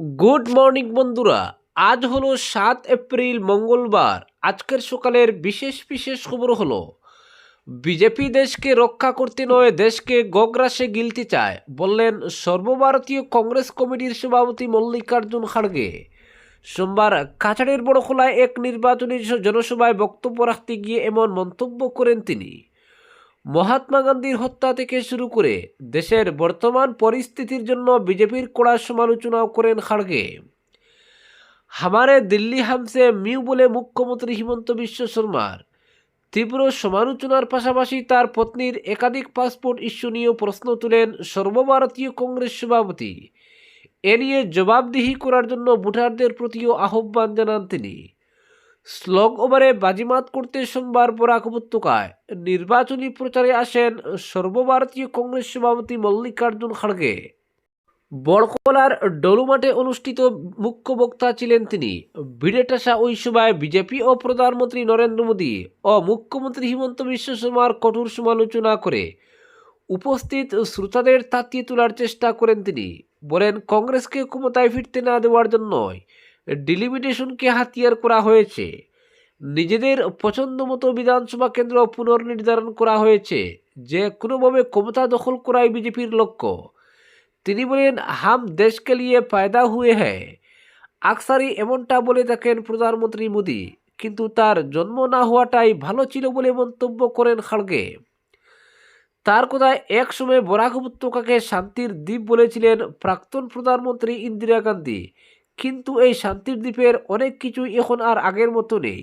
Good morning বন্ধুরা। আজ হলো 7 এপ্রিল মঙ্গলবার। আজকের সকালের বিশেষ বিশেষ খবর হলো বিজেপি দেশকে রক্ষা করতে নয় দেশকে গগ্রাসে গিলতে চায় বললেন সর্বভারতীয় কংগ্রেস কমিটির সভাপতি মল্লিকার্জুন খাড়গে। সোমবার কাছাড়ের বড়খোলায় এক নির্বাচনী জনসভায় বক্তব্য রাখতে গিয়ে এমন মন্তব্য করেন তিনি। মহাত্মা গান্ধীর হত্যা থেকে শুরু করে দেশের বর্তমান পরিস্থিতির জন্য বিজেপির কড়া সমালোচনাও করেন খাড়গে। হামারে দিল্লি হামসে মিউ বলে মুখ্যমন্ত্রী হিমন্ত বিশ্ব শর্মার তীব্র সমালোচনার পাশাপাশি তার পত্নীর একাধিক পাসপোর্ট ইস্যু নিয়েও প্রশ্ন তুলেন সর্বভারতীয় কংগ্রেস সভাপতি। এ নিয়ে জবাবদিহি করার জন্য ভোটারদের প্রতিও আহ্বান জানান তিনি। স্লগ ওভারে বাজিমাত করতে সোমবার বরাক উপত্যকায় নির্বাচনী প্রচারে আসেন সর্বভারতীয় কংগ্রেস সভাপতি মল্লিকার্জুন খাড়গে। বড়খোলার ডলুমাঠে অনুষ্ঠিত মুখ্য বক্তা ছিলেন তিনি। ভিড়ে আসা ওই সভায় বিজেপি ও প্রধানমন্ত্রী নরেন্দ্র মোদী ও মুখ্যমন্ত্রী হিমন্ত বিশ্ব শর্মার কঠোর সমালোচনা করে উপস্থিত শ্রোতাদের তাতিয়ে তোলার চেষ্টা করেন তিনি। বলেন, কংগ্রেসকে ক্ষমতায় ফিরতে না দেওয়ার জন্যই ডিলিমিটেশনকে হাতিয়ার করা হয়েছে। নিজেদের পছন্দ মতো বিধানসভা কেন্দ্র পুনর্নির্ধারণ করা হয়েছে। যে কোনোভাবে ক্ষমতা দখল করাই বিজেপির লক্ষ্য। তিনি বলেন, হাম দেশ কে লিয়ে পয়দা হুয়ে হ্যায়। আকসারি এমনটা বলে থাকেন প্রধানমন্ত্রী মোদী, কিন্তু তার জন্ম না হওয়াটাই ভালো ছিল বলে মন্তব্য করেন খাড়গে। তার কথায়, এক সময় বরাক উপত্যকাকে শান্তির দ্বীপ বলেছিলেন প্রাক্তন প্রধানমন্ত্রী ইন্দিরা গান্ধী, কিন্তু এই শান্তির দ্বীপের অনেক কিছুই এখন আর আগের মতো নেই।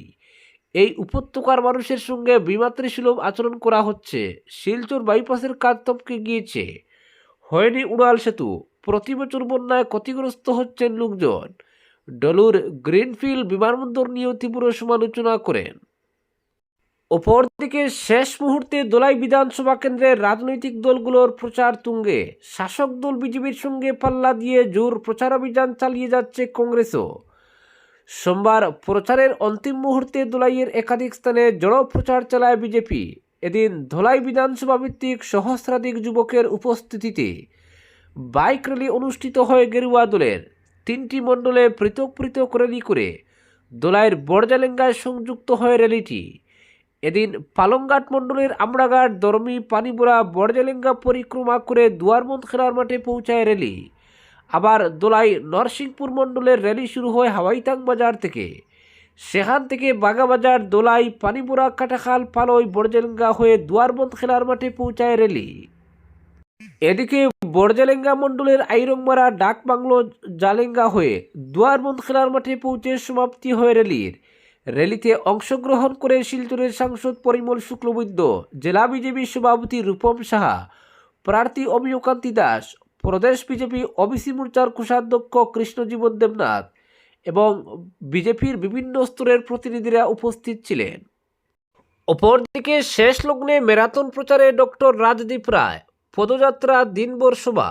এই উপত্যকার মানুষের সঙ্গে বিমাতৃসুলভ আচরণ করা হচ্ছে। শিলচর বাইপাসের কাজ থমকে গিয়েছে, হয়নি উড়াল সেতু। প্রতি বছর বন্যায় ক্ষতিগ্রস্ত হচ্ছেন লোকজন। ডলুর গ্রিনফিল্ড বিমানবন্দর নিয়েও তীব্র সমালোচনা করেন। অপরদিকে শেষ মুহূর্তে দোলাই বিধানসভা কেন্দ্রের রাজনৈতিক দলগুলোর প্রচার তুঙ্গে। শাসক দল বিজেপির সঙ্গে পাল্লা দিয়ে জোর প্রচারাভিযান চালিয়ে যাচ্ছে কংগ্রেসও। সোমবার প্রচারের অন্তিম মুহূর্তে দোলাইয়ের একাধিক স্থানে জড়ো প্রচার চালায় বিজেপি। এদিন ধলাই বিধানসভা ভিত্তিক সহস্রাধিক যুবকের উপস্থিতিতে বাইক র্যালি অনুষ্ঠিত হয় গেরুয়া দলের। 3টি মণ্ডলে পৃথক পৃথক র্যালি করে দোলাইয়ের বড়জালেঙ্গায় সংযুক্ত হয় র্যালিটি। এদিন পালংঘাট মণ্ডলের আমড়াঘাট, দরমি, পানিবোরা, বড়জালেঙ্গা পরিক্রমা করে দুয়ারবন্দ খেলার মাঠে পৌঁছায় র্যালি। আবার দোলাই নরসিংপুর মণ্ডলের র্যালি শুরু হয় হাওয়াইতাং বাজার থেকে। সেখান থেকে বাগাবাজার, দোলাই, পানিবোরা, কাটাখাল, পালই, বড়জালেঙ্গা হয়ে দুয়ারবন্দ খেলার মাঠে পৌঁছায় র্যালি। এদিকে বড়জালেঙ্গা মণ্ডলের আইরংমারা, ডাক বাংলো, জালেঙ্গা হয়ে দুয়ারবন্দ খেলার মাঠে পৌঁছে সমাপ্তি হয় র্যালির। র্যালিতে অংশগ্রহণ করে শিলচরের সাংসদ পরিমল শুক্লবৈদ্য, জেলা বিজেপি সভাপতি রূপম সাহা, প্রার্থী অমিয়কান্তি দাস, প্রদেশ বিজেপি ওবিসি মোর্চার কোষাধ্যক্ষ কৃষ্ণজীবন দেবনাথ এবং বিজেপির বিভিন্ন স্তরের প্রতিনিধিরা উপস্থিত ছিলেন। অপরদিকে শেষ লগ্নে ম্যারাথন প্রচারে ডক্টর রাজদীপ রায়, পদযাত্রা, দিনভর সভা।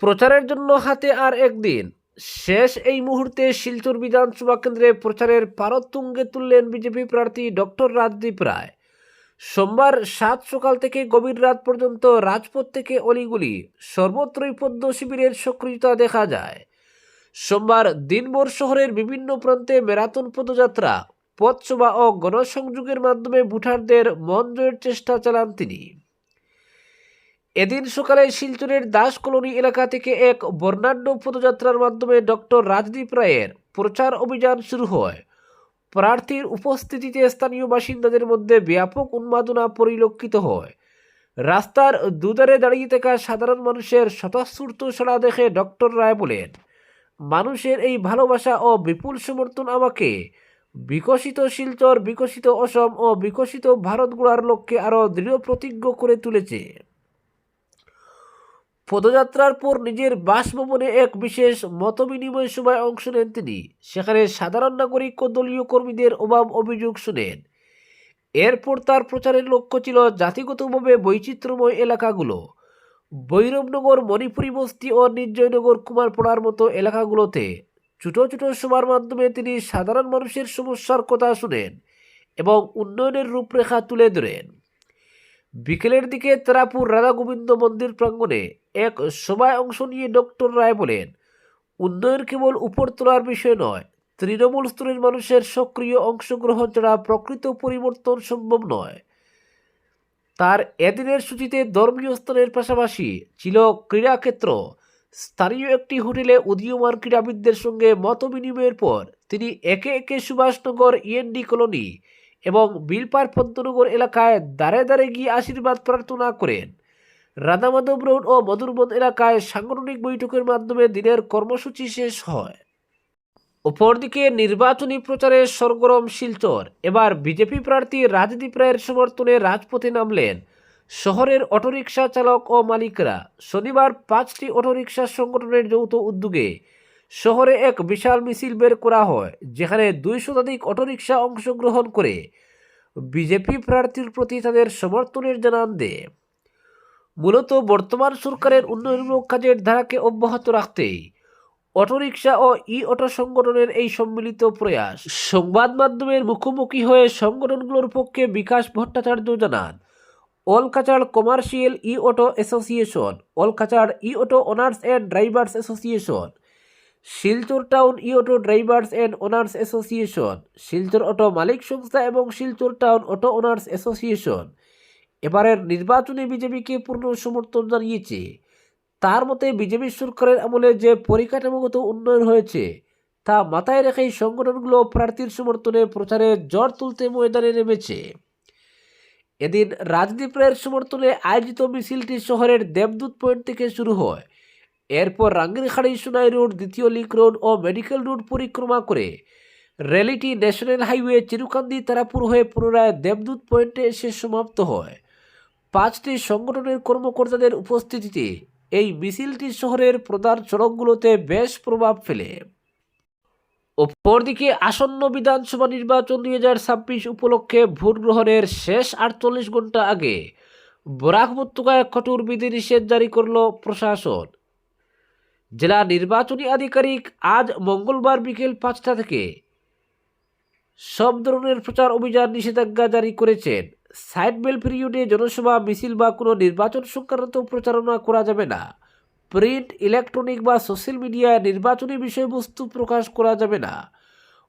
প্রচারের জন্য হাতে আর একদিন। শেষ এই মুহূর্তে শিলচর বিধানসভা কেন্দ্রে প্রচারের পারদ তুঙ্গে তুললেন বিজেপি প্রার্থী ডক্টর রাজদীপ রায়। সোমবার 7 সকাল থেকে গভীর রাত পর্যন্ত রাজপথ থেকে অলিগুলি সর্বত্রই পদ্ম শিবিরের সক্রিয়তা দেখা যায়। সোমবার দিনভর শহরের বিভিন্ন প্রান্তে ম্যারাথন পদযাত্রা, পথসভা ও গণসংযোগের মাধ্যমে ভোটারদের মন জয়ের চেষ্টা চালান তিনি। এদিন সকালে শিলচরের দাস কলোনি এলাকা থেকে এক বর্ণাঢ্য পদযাত্রার মাধ্যমে ডক্টর রাজদীপ রায়ের প্রচার অভিযান শুরু হয়। প্রার্থীর উপস্থিতিতে স্থানীয় বাসিন্দাদের মধ্যে ব্যাপক উন্মাদনা পরিলক্ষিত হয়। রাস্তার দুধারে দাঁড়িয়ে থাকা সাধারণ মানুষের স্বতঃস্ফূর্ত সাড়া দেখে ডক্টর রায় বলেন, মানুষের এই ভালোবাসা ও বিপুল সমর্থন আমাকে বিকশিত শিলচর, বিকশিত অসম ও বিকশিত ভারত গড়ার লক্ষ্যে আরও দৃঢ় প্রতিজ্ঞ করে তুলেছে। পদযাত্রার পর নিজের বাসভবনে এক বিশেষ মতবিনিময় সভায় অংশ নেন তিনি। সেখানে সাধারণ নাগরিক ও দলীয় কর্মীদের অভাব অভিযোগ শুনেন। এরপর তার প্রচারের লক্ষ্য ছিল জাতিগতভাবে বৈচিত্র্যময় এলাকাগুলো। ভৈরবনগর, মণিপুরী বস্তি ও নির্জয়নগর, কুমারপাড়ার মতো এলাকাগুলোতে ছোট ছোট সভার মাধ্যমে তিনি সাধারণ মানুষের সমস্যার কথা শুনেন এবং উন্নয়নের রূপরেখা তুলে ধরেন। বিকেলের দিকে তারাপুর রাধা গোবিন্দ মন্দির প্রাঙ্গণে এক সভায় অংশ নিয়ে ডক্টর রায় বলেন, উন্নয়ন কেবল উপর তোলার বিষয় নয়, তৃণমূল স্তরের মানুষের সক্রিয় অংশগ্রহণ ছাড়া প্রকৃত পরিবর্তন সম্ভব নয়। তার এদিনের সূচিতে ধর্মীয় স্থানের পাশাপাশি ছিল ক্রীড়াক্ষেত্র। স্থানীয় একটি হোটেলে উদীয়মান ক্রীড়াবিদদের সঙ্গে মত বিনিময়ের পর তিনি একে একে সুভাষনগর, ইএনডি কলোনি এবং বিলপার পদ্মনগর এলাকায় দাঁড়ে দাঁড়ে গিয়ে আশীর্বাদ প্রার্থনা করেন। রাধামাধব রোড ও মধুরবন এলাকায় সাংগঠনিক বৈঠকের মাধ্যমে দিনের কর্মসূচি শেষ হয়। অপরদিকে নির্বাচনী প্রচারে সরগরম শিলচর। এবার বিজেপি প্রার্থী রাজদীপ রায়ের সমর্থনে রাজপথে নামলেন শহরের অটোরিকশা চালক ও মালিকরা। শনিবার 5টি অটোরিকশা সংগঠনের যৌথ উদ্যোগে শহরে এক বিশাল মিছিল বের করা হয়, যেখানে 200 শতাধিক অটোরিকশা অংশগ্রহণ করে বিজেপি প্রার্থীর প্রতি তাদের সমর্থনের জানান দেয়। মূলত বর্তমান সরকারের উন্নয়নমূলক কাজের ধারাকে অব্যাহত রাখতেই অটোরিকশা ও ই অটো সংগঠনের এই সম্মিলিত প্রয়াস। সংবাদ মাধ্যমের মুখোমুখি হয়ে সংগঠনগুলোর পক্ষে বিকাশ ভট্টাচার্য জানান, অলকাচার কমার্শিয়াল ই অটো অ্যাসোসিয়েশন, অলকাচার e auto owners and drivers association, Silchar town e auto drivers and owners association, Silchar auto মালিক সংস্থা এবং Silchar town auto owners association এবারের নির্বাচনে বিজেপিকে পূর্ণ সমর্থন জানিয়েছে। তার মতে বিজেপি সরকারের আমলে যে পরিকাঠামোগত উন্নয়ন হয়েছে তা মাথায় রেখেই সংগঠনগুলো প্রার্থীর সমর্থনে প্রচারে জ্বর তুলতে ময়দানে নেমেছে। এদিন রাজদীপ রায়ের সমর্থনে আয়োজিত মিছিলটি শহরের দেবদূত পয়েন্ট থেকে শুরু হয়। এরপর রাঙ্গিরখাড়ি, সোনাই রোড, দ্বিতীয় লিঙ্ক রোড ও মেডিকেল রোড পরিক্রমা করে র্যালিটি ন্যাশনাল হাইওয়ে চিরুকান্দি তারাপুর হয়ে পুনরায় দেবদূত পয়েন্টে এসে সমাপ্ত হয়। 5টি সংগঠনের কর্মকর্তাদের উপস্থিতিতে এই মিছিলটি শহরের প্রধান সড়কগুলোতে বেশ প্রভাব ফেলে। অপরদিকে আসন্ন বিধানসভা নির্বাচন 2026 উপলক্ষে ভোট গ্রহণের শেষ 48 ঘন্টা আগে বরাক উপত্যকায় কঠোর বিধিনিষেধ জারি করল প্রশাসন। জেলা নির্বাচনী আধিকারিক আজ মঙ্গলবার বিকেল 5টা থেকে সব ধরনের প্রচার অভিযান নিষেধাজ্ঞা জারি করেছেন। সাইড বেল পিরিয়ডে জনসভা, মিছিল বা কোনো নির্বাচন সংক্রান্ত প্রচারণা করা যাবে না। প্রিন্ট, ইলেকট্রনিক বা সোশ্যাল মিডিয়ায় নির্বাচনী বিষয়বস্তু প্রকাশ করা যাবে না।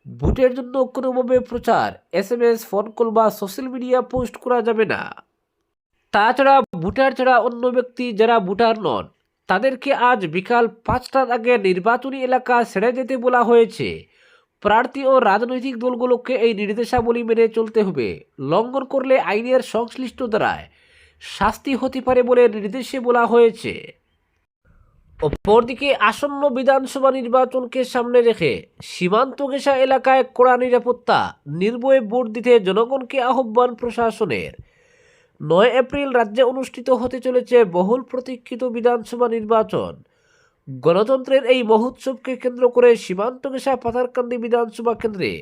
ভোটের জন্য কোনোভাবে প্রচার, SMS, ফোন কল বা সোশ্যাল মিডিয়া পোস্ট করা যাবে না। তাছাড়া ভোটার ছাড়া অন্য ব্যক্তি যারা ভোটার নন তাদেরকে আজ বিকাল 5টার আগে নির্বাচনী এলাকা ছেড়ে যেতে বলা হয়েছে। প্রার্থী ও রাজনৈতিক দলগুলোকে এই নির্দেশাবলী মেনে চলতে হবে। লঙ্ঘন করলে আইনের সংশ্লিষ্ট ধারায় শাস্তি হতে পারে বলে নির্দেশে বলা হয়েছে। অপরদিকে আসন্ন বিধানসভা নির্বাচনকে সামনে রেখে সীমান্ত ঘেঁষা এলাকায় কড়া নিরাপত্তা, নির্ভয়ে ভোট দিতে জনগণকে আহ্বান প্রশাসনের। 9 এপ্রিল রাজ্যে অনুষ্ঠিত হতে চলেছে বহুল প্রতীক্ষিত বিধানসভা নির্বাচন। গণতন্ত্রের এই মহোৎসবকে কেন্দ্র করে সীমান্ত ঘেঁষা পাথারকান্দি বিধানসভা কেন্দ্রে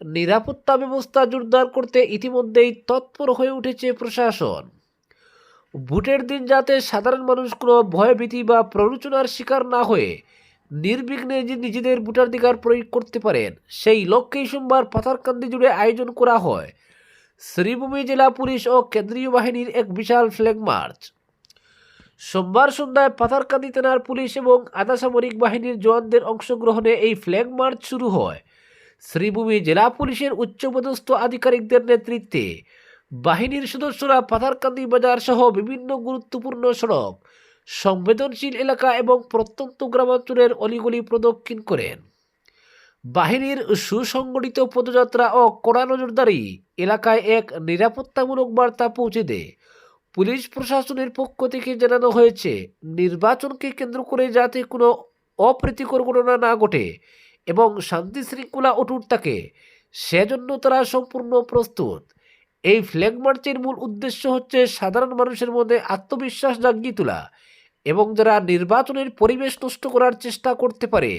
নিরাপত্তা ব্যবস্থা জোরদার করতে ইতিমধ্যেই তৎপর হয়ে উঠেছে প্রশাসন। ভোটের দিন যাতে সাধারণ মানুষ কোনো ভয়ভীতি বা প্ররোচনার শিকার না হয়ে নির্বিঘ্নে নিজেদের ভোটাধিকার প্রয়োগ করতে পারেন, সেই লক্ষ্যেই সোমবার পাথারকান্দি জুড়ে আয়োজন করা হয় শ্রীভূমি জেলা পুলিশ ও কেন্দ্রীয় বাহিনীর এক বিশাল ফ্ল্যাগ মার্চ। সোমবার সন্ধ্যায় পাথারকান্দি থানার পুলিশ এবং আধা সামরিক বাহিনীর জওয়ানদের অংশগ্রহণে এই ফ্ল্যাগ মার্চ শুরু হয়। শ্রীভূমি জেলা পুলিশের উচ্চপদস্থ আধিকারিকদের নেতৃত্বে বাহিনীর সদস্যরা পাথারকান্দি বাজার সহ বিভিন্ন গুরুত্বপূর্ণ সড়ক, সংবেদনশীল এলাকা এবং প্রত্যন্ত গ্রামাঞ্চলের অলিগলি প্রদক্ষিণ করেন। বাহিনীর সুসংগঠিত পদযাত্রা ও কড়া নজরদারি এলাকায় এক নিরাপত্তামূলক বার্তা পৌঁছে দেয়। পুলিশ প্রশাসনের পক্ষ থেকে জানানো হয়েছে, নির্বাচনকে কেন্দ্র করে যাতে কোনো অপ্রীতিকর ঘটনা না ঘটে এবং শান্তি শৃঙ্খলা অটুট থাকে সেজন্য তারা সম্পূর্ণ প্রস্তুত। এই ফ্ল্যাগ মার্চের মূল উদ্দেশ্য হচ্ছে সাধারণ মানুষের মধ্যে আত্মবিশ্বাস জাগিয়ে তোলা এবং যারা নির্বাচনের পরিবেশ নষ্ট করার চেষ্টা করতে পারে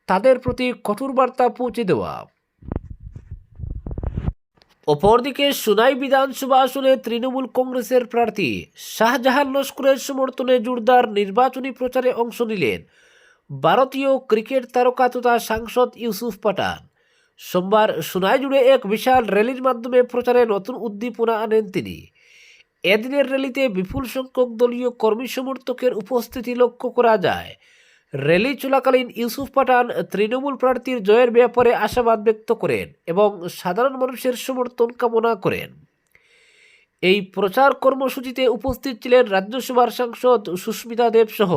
তাদের প্রতি কঠোর বার্তা পৌঁছে দেওয়া। অপরদিকে সোনাই বিধানসভা আসনে তৃণমূল কংগ্রেসের প্রার্থী শাহজাহান লস্করের সমর্থনে জোরদার নির্বাচনী প্রচারে অংশ নিলেন ভারতীয় ক্রিকেট তারকা তথা সাংসদ ইউসুফ পাঠান। সোমবার সোনাই জুড়ে এক বিশাল র্যালির মাধ্যমে প্রচারে নতুন উদ্দীপনা আনেন তিনি। এদিনের র্যালিতে বিপুল সংখ্যক দলীয় কর্মী সমর্থকের উপস্থিতি লক্ষ্য করা যায়। র্যালি চলাকালীন ইউসুফ পাঠান তৃণমূল প্রার্থীর জয়ের ব্যাপারে আশাবাদ ব্যক্ত করেন এবং সাধারণ মানুষের সমর্থন কামনা করেন। এই প্রচার কর্মসূচিতে উপস্থিত ছিলেন রাজ্যসভার সাংসদ সুস্মিতা দেব সহ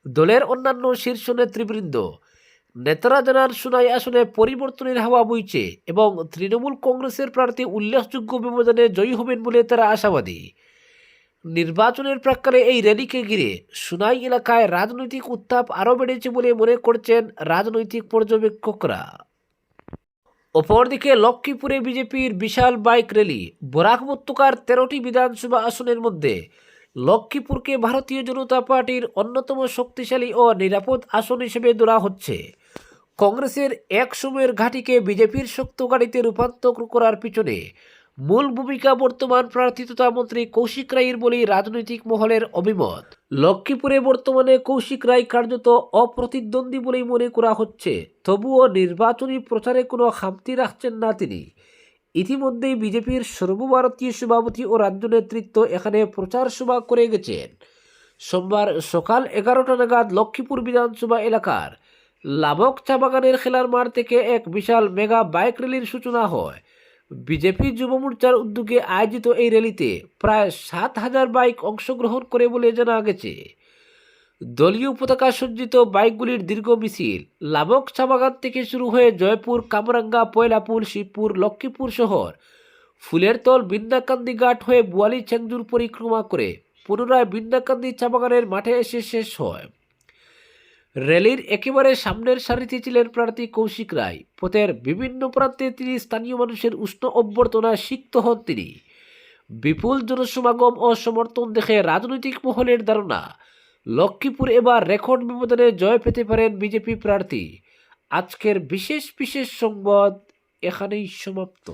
দলের অন্যান্য শীর্ষ নেতৃবৃন্দ। নেতারা জানান সোনাই আসনে পরিবর্তনের হাওয়া বইছে এবং তৃণমূল কংগ্রেসের প্রার্থী উল্লেখযোগ্য ব্যবধানে জয়ী হবেন বলে তারা আশাবাদী। নির্বাচনের প্রাক্কালে এই র্যালিকে ঘিরে সোনাই এলাকায় রাজনৈতিক উত্তাপ আরও বেড়েছে বলে মনে করছেন রাজনৈতিক পর্যবেক্ষকরা। অপরদিকে লক্ষ্মীপুরে বিজেপির বিশাল বাইক র্যালি। বরাক উপত্যকার 13টি বিধানসভা আসনের মধ্যে লক্ষ্মীপুরকে ভারতীয় জনতা পার্টির অন্যতম শক্তিশালী ও নিরাপদ আসন হিসেবে ধরা হচ্ছে। কংগ্রেসের এক সময়ের ঘাঁটিকে বিজেপির শক্ত ঘাঁটিতে রূপান্তর করার পিছনে মূল ভূমিকা বর্তমান প্রার্থী তথা মন্ত্রী কৌশিক রায়ের বলেই রাজনৈতিক মহলের অভিমত। লক্ষ্মীপুরে বর্তমানে কৌশিক রায় কার্যত অপ্রতিদ্বন্দ্বী বলেই মনে করা হচ্ছে, তবুও নির্বাচনী প্রচারে কোনো খামতি রাখছেন না তিনি। ইতিমধ্যেই বিজেপির সর্বভারতীয় সভাপতি ও রাজ্য নেতৃত্ব এখানে প্রচার সভা করে গেছেন। সোমবার সকাল 11টা নাগাদ লক্ষ্মীপুর বিধানসভা এলাকার লাবক চা বাগানের খেলার মাঠ থেকে এক বিশাল মেগা বাইক র্যালির সূচনা হয়। বিজেপি যুব মোর্চার উদ্যোগে আয়োজিত এই র্যালিতে প্রায় 7,000 বাইক অংশগ্রহণ করে বলে জানা গেছে। দলীয় পতাকা সজ্জিত বাইকগুলির দীর্ঘ মিছিল লাবক চা বাগান থেকে শুরু হয়ে জয়পুর, কামরাঙ্গা, পয়লাপুর, শিবপুর, লক্ষ্মীপুর শহর, ফুলেরতল, বিন্দাকান্দি ঘাট হয়ে বোয়ালি চেংজুর পরিক্রমা করে পুনরায় বিন্দাকান্দি চা বাগানের মাঠে এসে শেষ হয়। র্যালির একেবারে সামনের সারিতে ছিলেন প্রার্থী কৌশিক রায়। পথের বিভিন্ন প্রান্তে তিনি স্থানীয় মানুষের উষ্ণ অভ্যর্থনায় সিক্ত হন তিনি। বিপুল জনসমাগম ও সমর্থন দেখে রাজনৈতিক মহলের ধারণা লক্ষ্মীপুর এবার রেকর্ড ব্যবধানে জয় পেতে পারেন বিজেপি প্রার্থী। আজকের বিশেষ সংবাদ এখানেই সমাপ্ত।